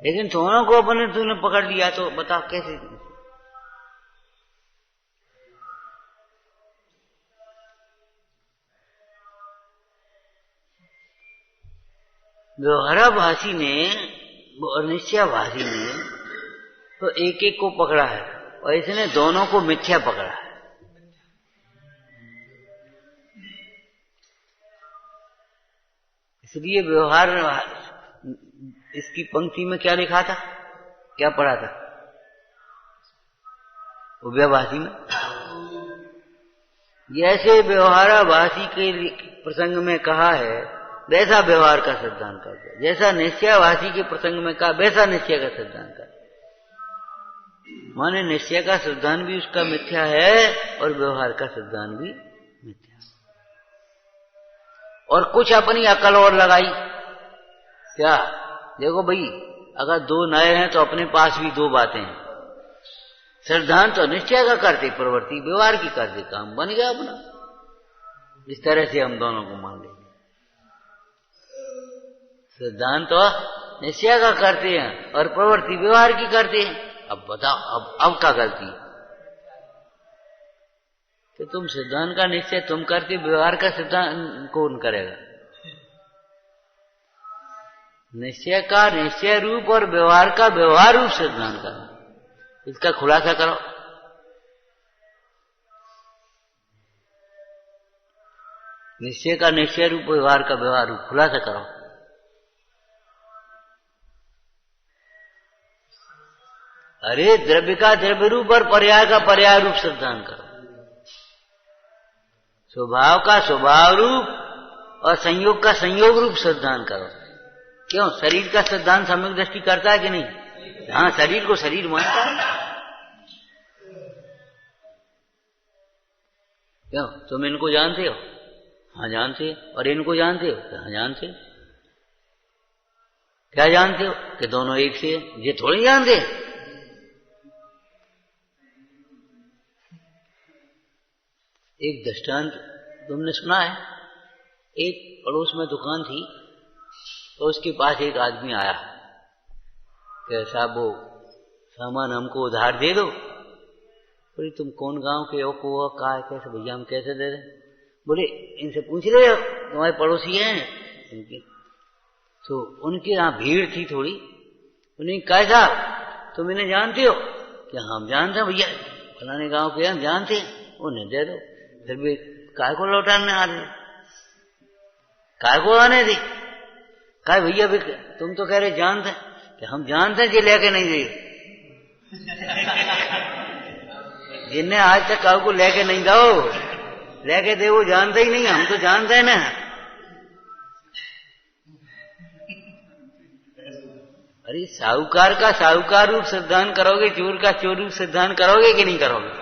[SPEAKER 1] लेकिन दोनों को अपने तूने पकड़ लिया, तो बता कैसे? व्यवहाराभासी ने और निश्चयभासी ने तो एक एक को पकड़ा है, और इसने दोनों को मिथ्या पकड़ा है। इसलिए व्यवहार, इसकी पंक्ति में क्या लिखा था, क्या पढ़ा था उभयभासी में? जैसे व्यवहाराभासी के प्रसंग में कहा है वैसा व्यवहार का सिद्धांत करते, जैसा निश्चयभासी के प्रसंग में कहा वैसा निश्चय का सिद्धांत करते। माने निश्चय का सिद्धांत भी उसका मिथ्या है और व्यवहार का सिद्धांत भी मिथ्या। और कुछ अपनी अकल और लगाई। क्या? देखो भाई, अगर दो नए हैं तो अपने पास भी दो बातें हैं। सिद्धांत तो निश्चय का करते, प्रवृत्ति व्यवहार की करते, काम बन गया अपना। इस तरह से हम दोनों को मान लेंगे। सिद्धांत तो निश्चय का करते हैं और प्रवृत्ति व्यवहार की करते हैं। अब बताओ, अब क्या गलती है? तो तुम सिद्धांत का निश्चय तुम करते, व्यवहार का सिद्धांत कौन करेगा? निश्चय का निश्चय रूप और व्यवहार का व्यवहार रूप सिद्धांत का, इसका खुलासा करो। निश्चय का निश्चय रूप, व्यवहार का व्यवहार रूप, खुलासा करो। अरे द्रव्य का द्रव्य रूप और पर्याय का पर्याय रूप सिद्धांत करो। स्वभाव का स्वभाव रूप और संयोग का संयोग रूप सिद्धांत करो। क्यों? शरीर का सिद्धांत सम्यक दृष्टि करता है कि नहीं? हाँ, शरीर को शरीर मानता है। क्यों? तुम इनको जानते हो? हाँ जानते। और इनको जानते हो? हाँ जानते। क्या जानते हो? कि दोनों एक से, ये थोड़ी जानते। एक दृष्टांत तुमने सुना है? एक पड़ोस में दुकान थी, तो उसके पास एक आदमी आया। कि साहब वो सामान हमको उधार दे दो। बोले तुम कौन गांव के हो, को कहा है, कैसे भैया हम कैसे दे रहे? बोले इनसे पूछ रहे हो, तुम्हारे पड़ोसी हैं इनके। तो उनके यहाँ भीड़ थी थोड़ी। उन्हें कहा साहब तुम इन्हें जानते हो? क्या हम जानते हैं भैया, फलाने गांव के हम जानते हैं। उन्हें दे दो। फिर भी काय को लौटाने आ रहे, काय को आने दी? काय भैया भी तुम तो कह रहे जानते हैं। कि हम जानते हैं कि लेके नहीं दे। जिनने आज तक काऊ को लेके नहीं दो, लेके दे वो जानते ही नहीं, हम तो जानते हैं ना। अरे साहूकार का साहूकार रूप सिद्धांत करोगे, चोर का चोर रूप सिद्धांत करोगे कि नहीं करोगे?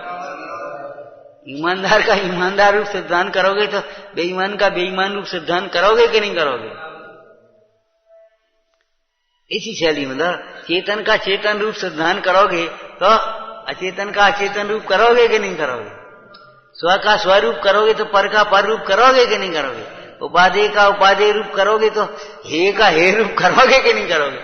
[SPEAKER 1] ईमानदार का ईमानदार रूप सिद्धांत करोगे तो बेईमान का बेईमान रूप सिद्धांत करोगे कि नहीं करोगे? इसी शैली में चेतन का चेतन रूप सिद्धांत करोगे तो अचेतन का अचेतन रूप करोगे कि नहीं करोगे? स्व का स्वरूप करोगे तो पर का पर रूप करोगे कि नहीं करोगे? उपादेय का उपादेय रूप करोगे तो हे का हे रूप करोगे कि नहीं करोगे?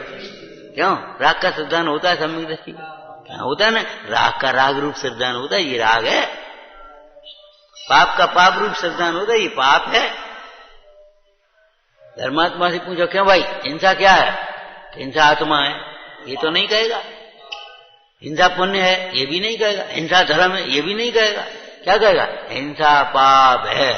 [SPEAKER 1] क्यों? राग का सिद्धांत होता है सम्यक दृष्टि क्या होता है ना? राग का राग रूप सिद्धांत होता है, ये राग है। पाप का पाप रूप सिद्धांत होता है, ये पाप है। धर्मात्मा से पूछो क्यों भाई हिंसा क्या है? हिंसा आत्मा है, ये तो नहीं कहेगा। हिंसा पुण्य है, ये भी नहीं कहेगा। हिंसा धर्म है, ये भी नहीं कहेगा। क्या कहेगा? हिंसा पाप है।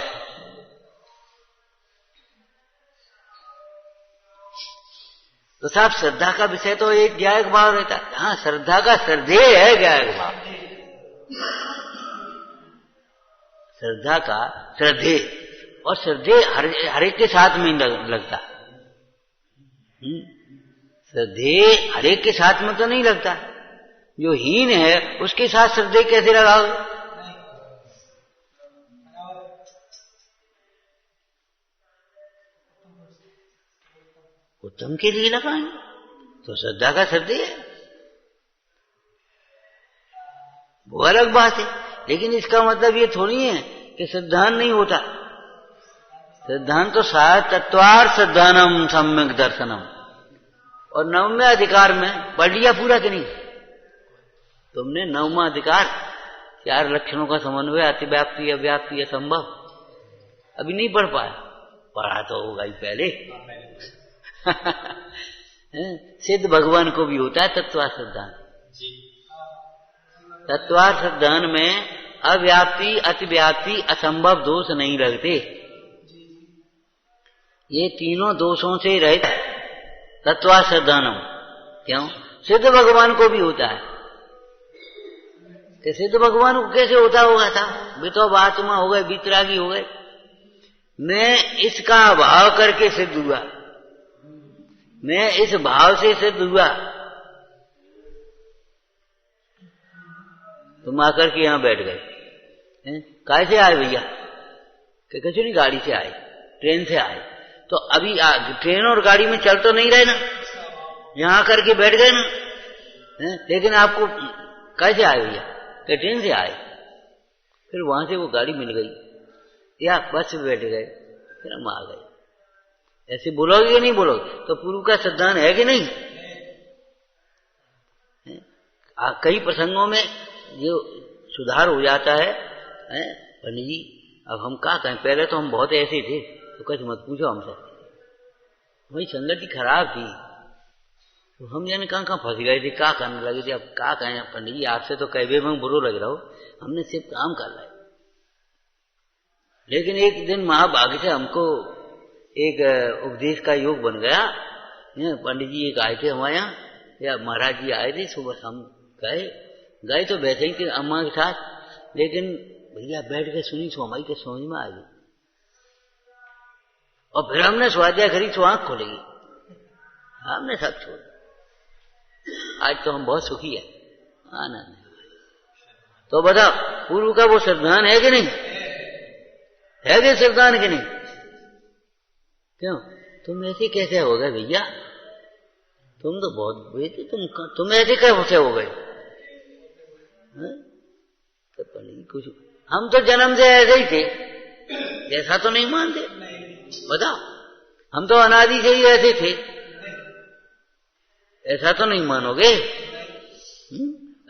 [SPEAKER 1] तो साहब श्रद्धा का विषय तो एक ज्ञायक भाव रहता है। हाँ, श्रद्धा का श्रद्धेय है ज्ञायक भाव। श्रद्धा का श्रद्धेय, और श्रद्धेय हर एक के साथ में लगता। श्रद्धेय हर एक के साथ में तो नहीं लगता। जो हीन है उसके साथ श्रद्धेय कैसे लगाओगे? उत्तम के लिए लगाएंगे तो श्रद्धा का श्रद्धेय है, वो अलग बात है। लेकिन इसका मतलब ये थोड़ी है कि सिद्धांत नहीं होता। सिद्धांत तो सात तत्वार सिद्धानम सम्यक दर्शनम। और नवमे अधिकार में पढ़ लिया पूरा कि नहीं तुमने? नवमा अधिकार, चार लक्षणों का समन्वय, अतिव्याप्ति अव्याप्ति असंभव, अभी नहीं पढ़ पाया। पढ़ा तो होगा ही पहले। सिद्ध भगवान को भी होता है तत्वार सिद्धांत। तत्वार सिद्धांत में अव्याप्ति अतिव्याप्ति असंभव दोष नहीं लगते। ये तीनों दोषों से रहित है तत्वार सिद्धांतम। क्यों? सिद्ध भगवान को भी होता है। कि सिद्ध भगवान को कैसे होता होगा था? वितोब आत्मा हो गए, वितरागी हो गए। मैं इसका भाव करके सिद्ध हुआ, मैं इस भाव से सिद्ध हुआ। तुम आकर के यहां बैठ गए, कैसे आए भैया? कि कचौरी गाड़ी से आए, ट्रेन से आए। तो अभी ट्रेन और गाड़ी में चल तो नहीं रहे ना, यहां आकर के बैठ गए ना। लेकिन आपको कैसे आए भैया? कि ट्रेन से आए। फिर वहां से वो गाड़ी मिल गई या बस में बैठ गए, फिर हम आ गए। ऐसे बोलोगे कि नहीं बोलोगे? तो पूर्व का सिद्धांत है कि नहीं? कई प्रसंगों में जो सुधार हो जाता है। पंडित जी अब हम क्या कहें, पहले तो हम बहुत ऐसे थे, तो कुछ मत पूछो हमसे, वही संगति खराब थी, तो हम जाने कहाँ फंस गए थे, क्या करने लगे थे। अब क्या कहें पंडित जी, आपसे तो कहवे में बुरो लग रहा हो, हमने सिर्फ काम कर रहा है। लेकिन एक दिन महाभाग्य से हमको एक उपदेश का योग बन गया। पंडित जी एक आए थे हमारे यहाँ, या महाराज जी आए थे, सुबह हम गए तो बैठे ही थे अम्मा के साथ। लेकिन भैया बैठ के सुनी तो हमारी के समझ में आ गई, और फिर हमने स्वाध्याय करी तो आंख खोलेगी, हमने सब छोड़। आज तो हम बहुत सुखी है, आनंद। तो बताओ पूर्व का वो सिद्धांत है कि नहीं? है कि सिद्धांत कि नहीं? क्यों तुम ऐसे कैसे हो गए भैया? तुम तो बहुत बेटे, तुम ऐसे कैसे हो गए? तो कुछ हम तो जन्म से ऐसे ही थे, ऐसा तो नहीं मानते। बताओ हम तो अनादि से ही ऐसे थे। ऐसा तो नहीं मानोगे?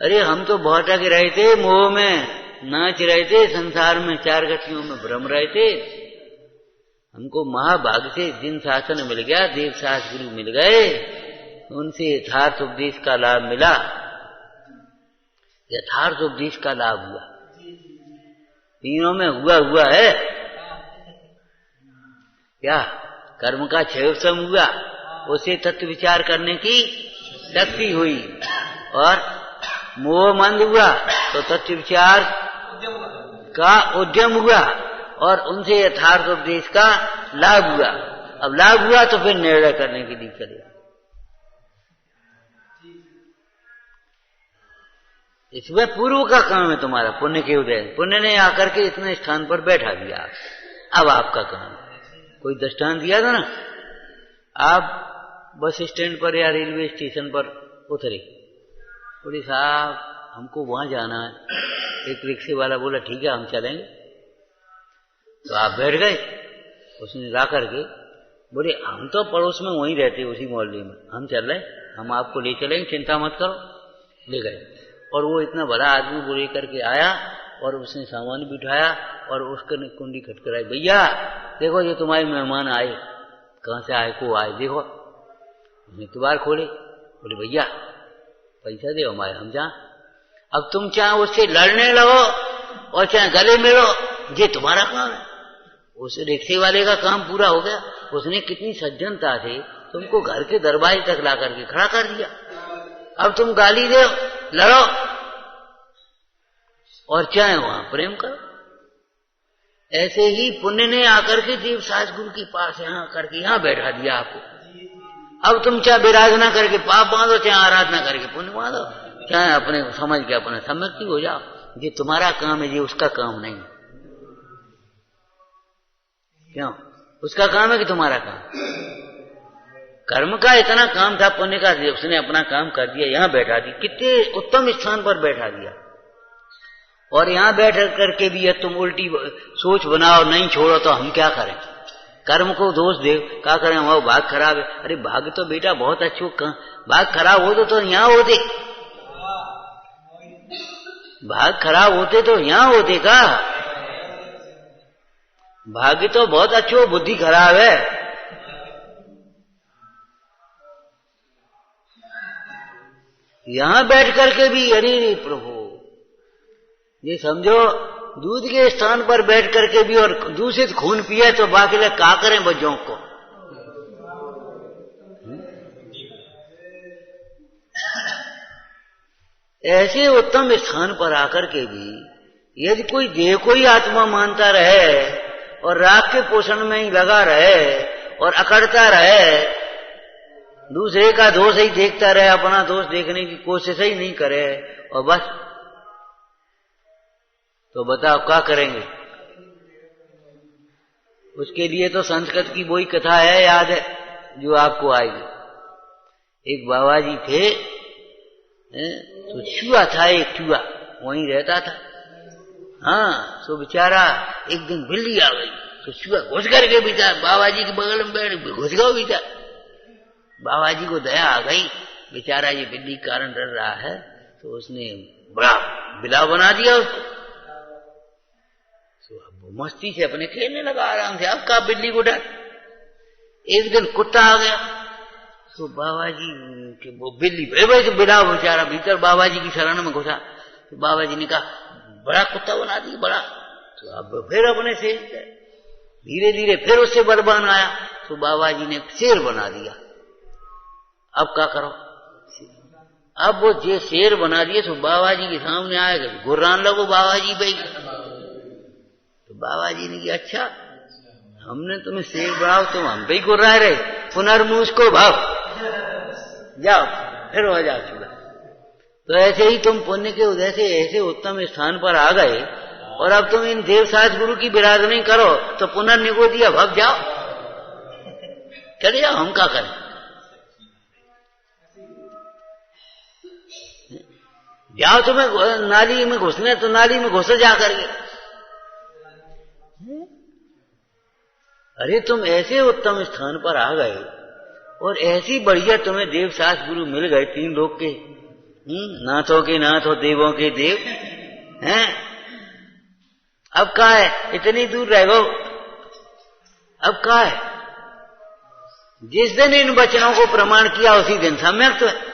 [SPEAKER 1] अरे हम तो भटक रहे थे, मोह में नाच रहे थे, संसार में चार गतियों में भ्रम रहे थे। हमको महाभाग से जिन शासन मिल गया, देव शास्त्र गुरु मिल गए, उनसे यथार्थ उपदेश का लाभ मिला, यथार्थ उपदेश का लाभ हुआ। तीनों में हुआ है क्या? कर्म का क्षयोत्सम हुआ, उसे तत्व विचार करने की शक्ति हुई, और मोह मंद हुआ तो तत्व विचार का उद्यम हुआ, और उनसे यथार्थ उपदेश का लाभ हुआ। अब लाभ हुआ तो फिर निर्णय करने के लिए चले। इसमें पूर्व का काम है तुम्हारा, पुण्य के उदय। पुण्य ने आकर के इतने स्थान पर बैठा दिया। अब आपका काम, कोई दृष्टांत दिया था ना, आप बस स्टैंड पर या रेलवे स्टेशन पर उतरे, बोले साहब हमको वहां जाना है। एक रिक्शे वाला बोला ठीक है हम चलेंगे। तो आप बैठ गए। उसने ला करके बोले हम तो पड़ोस में वहीं रहते, उसी मोहल्ले में, हम चल रहे, हम आपको ले चलेंगे, चिंता मत करो। ले गए, और वो इतना बड़ा आदमी वो लेकर के आया, और उसने सामान भी उठाया, और उसने कुंडी खटखटाई, भैया देखो ये तुम्हारे मेहमान आए। कहाँ से आए? को आए, देखो। उसने द्वार खोले, बोले भैया पैसा दे हमारे, हम जा। अब तुम चाहे उससे लड़ने लगो और चाहे गले मिलो, ये तुम्हारा काम है। उस रिक्शे वाले का काम पूरा हो गया। उसने कितनी सज्जनता से तुमको घर के दरवाजे तक ला करके खड़ा कर दिया। अब तुम गाली दो, लड़ो, और चाहे वहां प्रेम करो। ऐसे ही पुण्य ने आकर के देव शास्त्र गुरु के पास यहाँ करके यहाँ बैठा दिया आपको। अब तुम चाहे विराधना करके पाप बांधो, चाहे आराधना करके पुण्य बांधो, चाहे अपने समझ के अपने सम्यक्ति हो जाओ। ये तुम्हारा काम है, ये उसका काम नहीं। क्यों? उसका काम है कि तुम्हारा काम? कर्म का इतना काम था, पुण्य का उसने अपना काम कर दिया, यहां बैठा दिया, कितने उत्तम स्थान पर बैठा दिया। और यहां बैठ करके भी तुम उल्टी सोच बनाओ, नहीं छोड़ो, तो हम क्या करें? कर्म को दोष दे, क्या करें? हमारा भाग खराब है। अरे भाग तो बेटा बहुत अच्छो, भाग खराब हो तो यहां होते, भाग खराब होते तो यहां होते का? भाग्य तो बहुत अच्छो, बुद्धि खराब है। यहां बैठ करके भी अरे प्रभु, ये समझो दूध के स्थान पर बैठ करके भी और दूषित खून पिए तो बाकी लोग क्या करें बच्चों को? ऐसे उत्तम स्थान पर आकर के भी यदि कोई देह को ही आत्मा मानता रहे और राग के पोषण में ही लगा रहे और अकड़ता रहे, दूसरे का दोष ही देखता रहे, अपना दोष देखने की कोशिश ही नहीं करे, और बस, तो बताओ क्या करेंगे? उसके लिए तो संस्कृत की वही कथा है, याद है, जो आपको आएगी। एक बाबा जी थे, तो चूहा था, एक चूहा वहीं रहता था। हाँ, तो बेचारा एक दिन बिल्ली आ गई, तो चूहा घुस करके बिता बाबा जी के बगल में बैठ घुस गया बिता। बाबा जी को दया आ गई, बेचारा ये बिल्ली कारण डर रहा है, तो उसने बड़ा बिलाव बना दिया उसको। तो मस्ती से अपने खेलने लगा आराम से। अब का बिल्ली को डर। एक दिन कुत्ता आ गया, तो बाबा जी के वो बिल्ली बिलाव बेचारा भीतर बाबा जी की शरण में घुसा। तो बाबा जी ने कहा बड़ा कुत्ता बना दिया, बड़ा। तो अब फिर अपने से धीरे धीरे फिर उससे बलवान आया, तो बाबा जी ने शेर बना दिया। अब क्या करो? अब वो जे शेर बना दिए, तो बाबा जी के सामने आएगा, गुर्रान लगो बाबा जी भाई। तो बाबा जी ने कहा अच्छा, हमने तुम्हें शेर बनाओ, तुम हम पे ही गुर्रा रहे, पुनर्मूस को भाव जाओ, फिर हो जाओ चूड़ा। तो ऐसे ही तुम पुण्य के उदय से ऐसे उत्तम स्थान पर आ गए, और अब तुम इन देवसाज गुरु की विराधनी करो, तो पुनर्निगोदिया भव जाओ, चले जाओ, हम क्या करें? जाओ, तुम्हें नाली में घुसने तो नाली में घुस जा करके। अरे तुम ऐसे उत्तम स्थान पर आ गए, और ऐसी बढ़िया तुम्हें देव शास्त्र गुरु मिल गए 3 लोग के, नाथों के नाथ और देवों के देव हैं। अब कहाँ है? इतनी दूर रह गो, अब कहाँ है? जिस दिन इन वचनों को प्रमाण किया उसी दिन सम्यक तो है।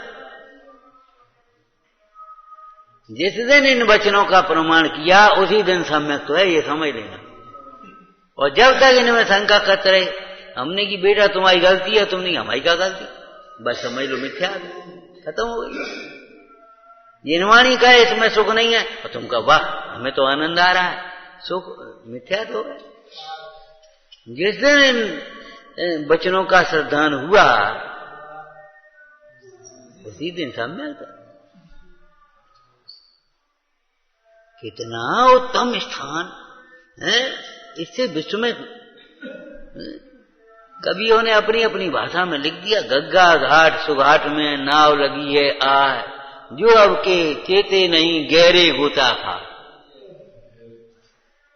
[SPEAKER 1] जिस दिन इन वचनों का प्रमाण किया उसी दिन सम्यक तो है, ये समझ लेना। और जब तक इनमें शंका करते रहे हमने कि बेटा तुम्हारी गलती है, तुमने हमारी क्या गलती, बस समझ लो मिथ्या, खत्म हो गई। जिनवाणी कहे इसमें सुख नहीं है और तुम कहो वाह हमें तो आनंद आ रहा है, सुख मिथ्या तो है। जिस दिन इन वचनों का श्रद्धान हुआ उसी दिन सम्यक था। कितना उत्तम स्थान है, इससे विश्व में कवियों ने अपनी अपनी भाषा में लिख दिया। गग्गा घाट सुघाट में नाव लगी है आह, जो अब के चेते नहीं गहरे गोता खा।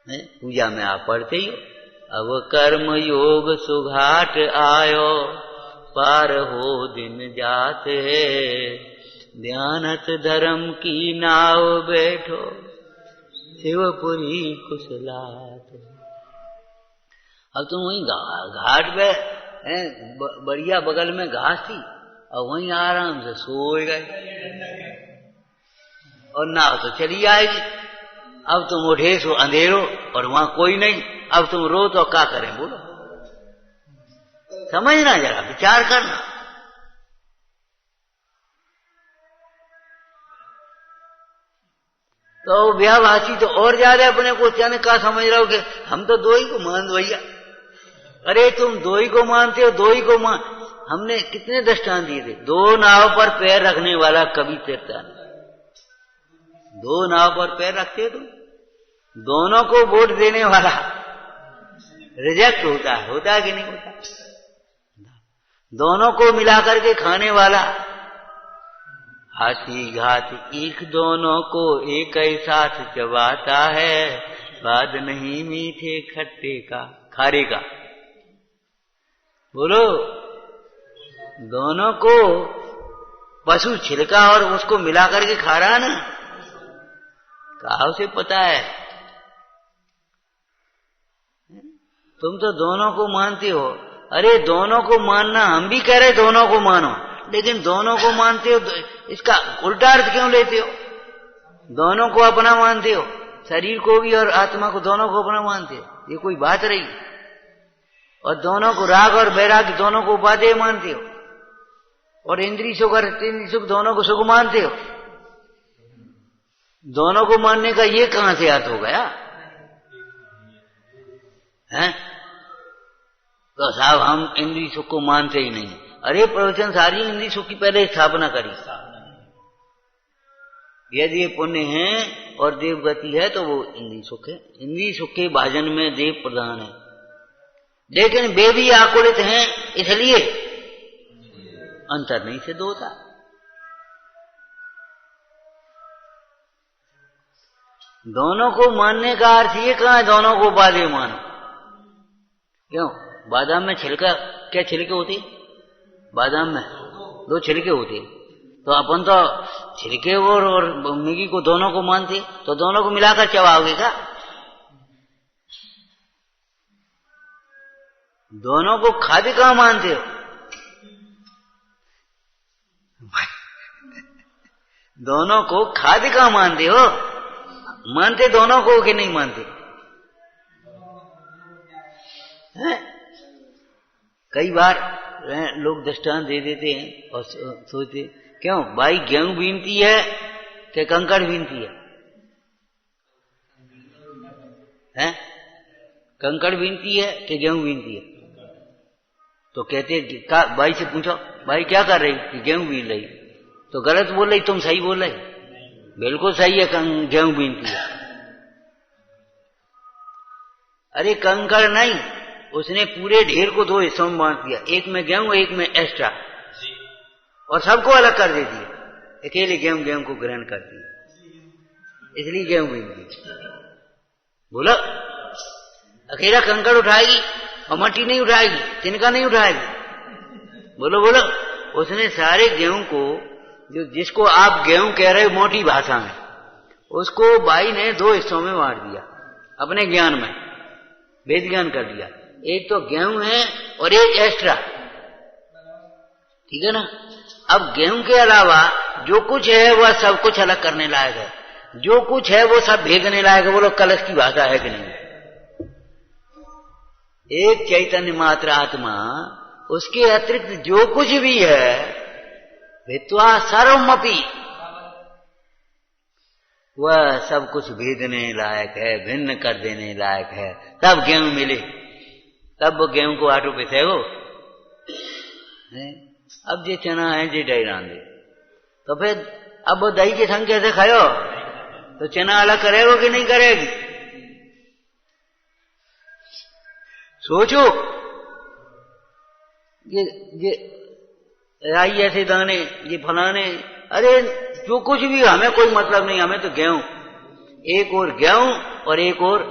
[SPEAKER 1] पूजा में आप पढ़ते ही हो, अब कर्म योग सुघाट आयो, पार हो दिन जात है, ध्यानत धर्म की नाव बैठो, शिवपुरी कुशलात। अब तुम वहीं घाट पे बढ़िया बगल में घास थी और वहीं आराम से सोए गए और नाव तो चली आएगी। अब तुम उठे सो अंधेरो और वहां कोई नहीं, अब तुम रो तो क्या करें बोलो? समझना, जरा विचार करना। तो व्याभाषी तो और ज्यादा अपने को अचानक का समझ रहे हो कि हम तो दो ही को मान दो भैया। अरे तुम दो ही को मानते हो, दो ही को मान। हमने कितने दृष्टांत दिए थे। 2 नाव पर पैर रखने वाला कवि तीरता नहीं। 2 नाव पर पैर रखते हो तुम, दोनों को वोट देने वाला रिजेक्ट होता है कि नहीं होता? दोनों को मिलाकर के खाने वाला हाथी घात एक, दोनों को एक ही साथ चबाता है, स्वाद नहीं मीठे खट्टे का खारे का। बोलो, दोनों को पशु छिलका और उसको मिलाकर के खा रहा ना, कहाँ उसे पता है? तुम तो दोनों को मानते हो। अरे दोनों को मानना, हम भी कह रहे दोनों को मानो, लेकिन दोनों को मानते हो, इसका उल्टा अर्थ क्यों लेते हो? दोनों को अपना मानते हो, शरीर को भी और आत्मा को, दोनों को अपना मानते हो, ये कोई बात रही? और दोनों को राग और वैराग दोनों को उपादेय मानते हो, और इंद्रिय सुख और तीन सुख दोनों को सुख मानते हो। दोनों को मानने का ये कहां से अर्थ हो गया है? तो साहब हम इंद्रिय सुख को मानते ही नहीं। अरे प्रवचन सारी इंद्रिय सुख की पहले स्थापना करी। यदि ये पुण्य है और देवगति है तो वो इंद्रिय सुख है। इंद्रिय सुख के भाजन में देव प्रधान है, लेकिन वे भी आकुलित हैं, इसलिए अंतर नहीं सिद्ध होता। दोनों को मानने का अर्थ ये कहां है दोनों को बाधे मानो? क्यों? बादाम में छिलका, क्या छिलके होते? बादाम में 2 छिलके होते, तो अपन तो छिलके और मैगी को दोनों को मानते, तो दोनों को मिलाकर चबाओगे क्या? दोनों को खाद्य कहां मानते हो? दोनों को खाद्य कहां मानते हो? मानते दोनों को कि नहीं मानते? हैं? कई बार लोग दृष्टांत दे देते हैं और सोचते क्यों भाई गेहूं बीनती है कि कंकड़ बीनती है? हैं? कंकड़ बीनती है कि गेहूं बीनती है? तो कहते भाई से पूछो भाई क्या कर रही? कि गेहूं बीन रही। तो गलत बोल रही, तुम सही बोल रही। बिल्कुल सही है, गेहूं बीनती है। अरे कंकड़ नहीं, उसने पूरे ढेर को 2 हिस्सों में बांट दिया, एक में गेहूं एक में एक्स्ट्रा, और सबको अलग कर देती है। अकेले गेहूं को ग्रहण करती है, इसलिए गेहूं बीनती। बोलो, अकेला कंकड़ उठाएगी और मट्टी नहीं उठाएगी, तिनका नहीं उठाएगी? बोलो बोलो। उसने सारे गेहूं को, जो जिसको आप गेहूं कह रहे हो मोटी भाषा में, उसको बाई ने 2 हिस्सों में बांट दिया अपने ज्ञान में, वेद ज्ञान कर दिया। एक तो गेहूं है और एक एक्स्ट्रा, ठीक है ना। अब गेहूं के अलावा जो कुछ है वह सब कुछ अलग करने लायक है, जो कुछ है वो सब भेजने लायक है। बोलो कलश की भाषा है कि नहीं? एक चैतन्य मात्र आत्मा, उसके अतिरिक्त जो कुछ भी है भित्वा सर्वमपि, वह सब कुछ भेदने लायक है, भिन्न कर देने लायक है। तब गेहूं मिले, तब वो गेहूं को आटो पे थे वो। अब जे चना है जे दही रांधे, तो फिर अब वो दही के संग कैसे खायो? तो चना अलग करेगा कि नहीं करेगी? सोचो, ये राई ऐसे दाने, ये फलाने, अरे जो कुछ भी, हमें कोई मतलब नहीं, हमें तो गेहूं, एक और गेहूं और एक और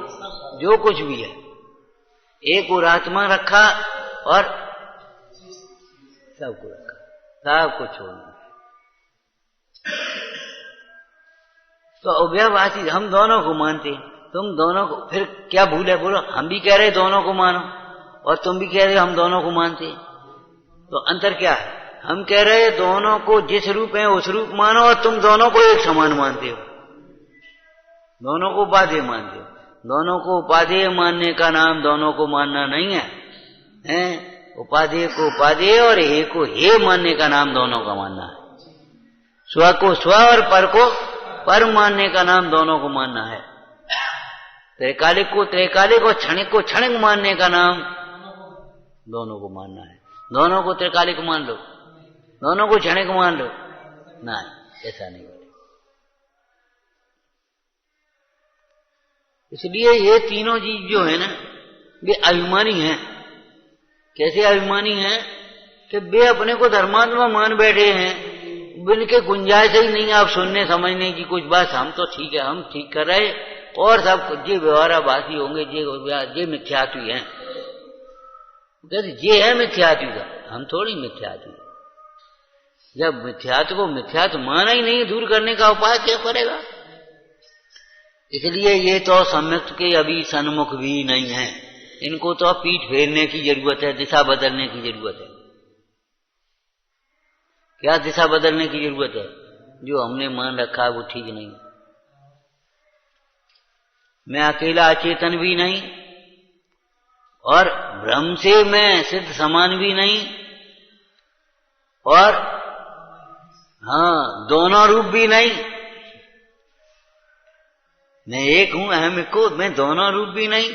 [SPEAKER 1] जो कुछ भी है, एक और आत्मा रखा और सबको रखा, सब कुछ छोड़ना। तो अव्ययवासी हम दोनों को मानते, तुम दोनों को, फिर क्या भूल है? बोलो, हम भी कह रहे दोनों को मानो और तुम भी कह रहे हम दोनों को मानते, तो अंतर क्या है? हम कह रहे दोनों को जिस रूप है उस रूप मानो और तुम दोनों को एक समान मानते हो, दोनों को उपादेय मानते हो। दोनों को उपादेय मानने का नाम दोनों को मानना नहीं है, हैं? उपादेय को उपादेय और हे को हे मानने का नाम दोनों का मानना है। स्व को स्व और पर को पर मानने का नाम दोनों को मानना है। त्रैकालिक को त्रैकालिक और क्षणिक को क्षणिक मानने का नाम दोनों को मानना है। दोनों को त्रैकालिक मान लो, दोनों को क्षणिक मान लो, नहीं, ऐसा नहीं करें। इसलिए ये तीनों चीज जो है ना, वे अभिमानी हैं। कैसे अभिमानी हैं? कि वे अपने को धर्मात्मा मान बैठे हैं, उनके गुंजाइश ही नहीं आप सुनने समझने की कुछ बात। हम तो ठीक है, हम ठीक कर रहे, और सब जे व्यवहाराभासी होंगे, जे मिथ्यात्वी हैं, जे है मिथ्यात्वी का, हम थोड़ी मिथ्यात्वी। जब मिथ्यात्व को मिथ्यात्व माना ही नहीं, दूर करने का उपाय क्या करेगा? इसलिए ये तो सम्यक के अभी सन्मुख भी नहीं है, इनको तो पीठ फेरने की जरूरत है, दिशा बदलने की जरूरत है। क्या दिशा बदलने की जरूरत है? जो हमने मान रखा है वो ठीक नहीं। मैं अकेला अचेतन भी नहीं और भ्रम से मैं सिद्ध समान भी नहीं, और हाँ दोनों रूप भी नहीं। मैं एक हूं अहम को, मैं दोनों रूप भी नहीं।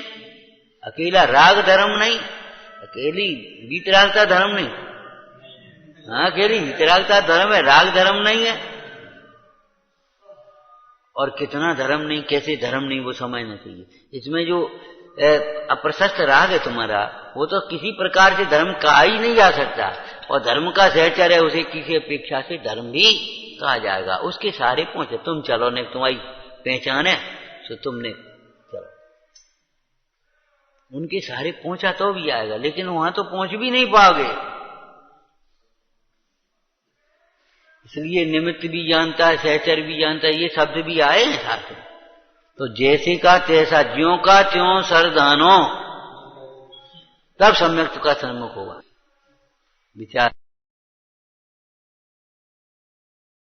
[SPEAKER 1] अकेला राग धर्म नहीं, अकेली वीतरागता धर्म नहीं। हाँ अकेली वीतरागता धर्म है, राग धर्म नहीं है। और कितना धर्म नहीं, कैसे धर्म नहीं, वो समझना चाहिए। इसमें जो अप्रशस्त राग है तुम्हारा, वो तो किसी प्रकार से धर्म कहा ही नहीं जा सकता, और धर्म का सहचर है, उसे किसी अपेक्षा से धर्म भी कहा जाएगा। उसके सारे पहुंचे, तुम चलो ने तुम्हारी पहचान है तो तुमने चलो, उनके सारे पहुंचा तो भी आएगा, लेकिन वहां तो पहुंच भी नहीं पाओगे। इसलिए निमित्त भी जानता है, सहचर भी जानता है, ये शब्द भी आए हैं साथ में। तो जैसे का तैसा, ज्यों का त्यों सरदानो, तब सम्यक का सन्मुख होगा। विचार